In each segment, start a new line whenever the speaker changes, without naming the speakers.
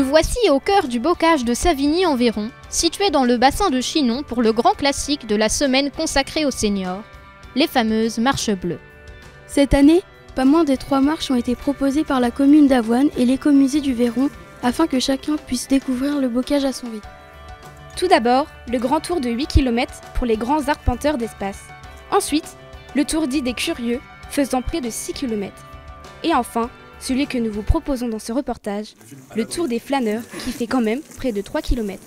voici au cœur du bocage de Savigny-Environ, situé dans le bassin de Chinon pour le grand classique de la semaine consacrée aux seniors, les fameuses marches bleues.
Cette année, pas moins des 3 marches ont été proposées par la commune d'Avoine et l'écomusée du Véron afin que chacun puisse découvrir le bocage à son rythme.
Tout d'abord, le grand tour de 8 km pour les grands arpenteurs d'espace. Ensuite, le tour dit des curieux, faisant près de 6 km. Et enfin, celui que nous vous proposons dans ce reportage, le tour des flâneurs, qui fait quand même près de 3 km.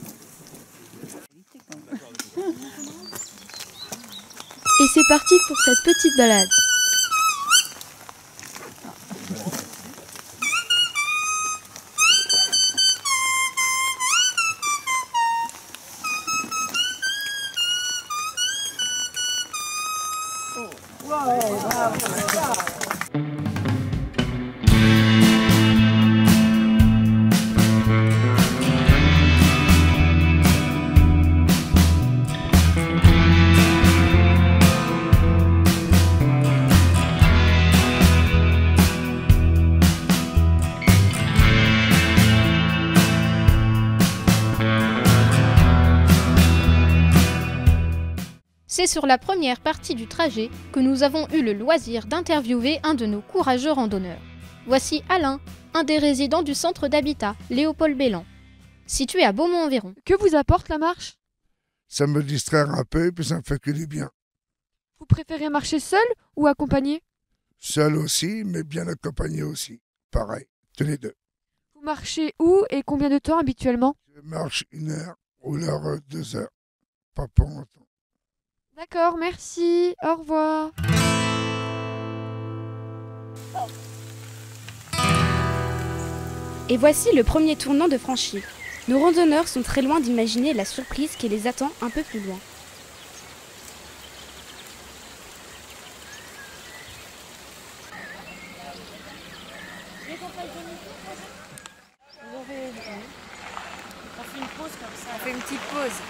Et c'est parti pour cette petite balade.
C'est sur la première partie du trajet que nous avons eu le loisir d'interviewer un de nos courageux randonneurs. Voici Alain, un des résidents du centre d'habitat Léopold Bellan, situé à Beaumont-Environ.
Que vous apporte la marche?
Ça me distrait un peu et puis ça me fait que du bien.
Vous préférez marcher seul ou accompagné?
Seul aussi, mais bien accompagné aussi. Pareil, tous les deux.
Vous marchez où et combien de temps habituellement?
Je marche 1 heure ou 2 heures. Pas pour longtemps.
D'accord, merci. Au revoir.
Et voici le premier tournant de franchi. Nos randonneurs sont très loin d'imaginer la surprise qui les attend un peu plus loin.
On fait une petite pause.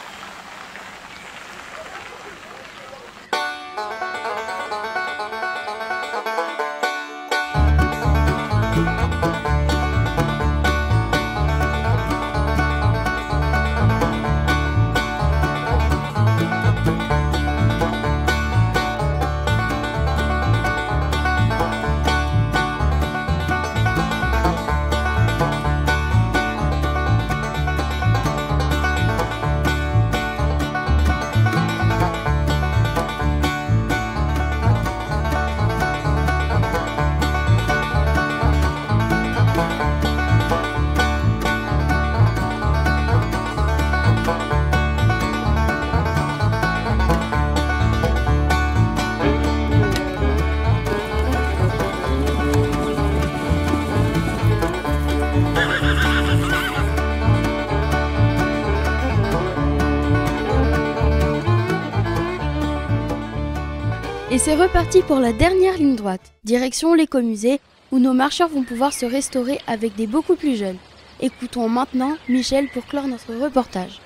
Et c'est reparti pour la dernière ligne droite, direction l'écomusée, où nos marcheurs vont pouvoir se restaurer avec des beaucoup plus jeunes. Écoutons maintenant Michel pour clore notre reportage.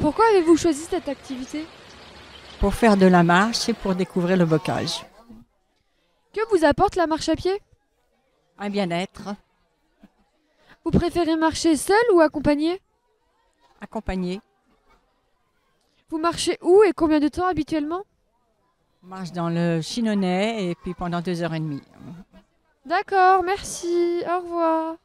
Pourquoi avez-vous choisi cette activité?
Pour faire de la marche et pour découvrir le bocage.
Que vous apporte la marche à pied?
Un bien-être,
Vous préférez marcher seul ou accompagné?
accompagné.
Vous marchez où et combien de temps habituellement?
On marche dans le Chinonnais et puis pendant 2h30.
D'accord, merci. Au revoir.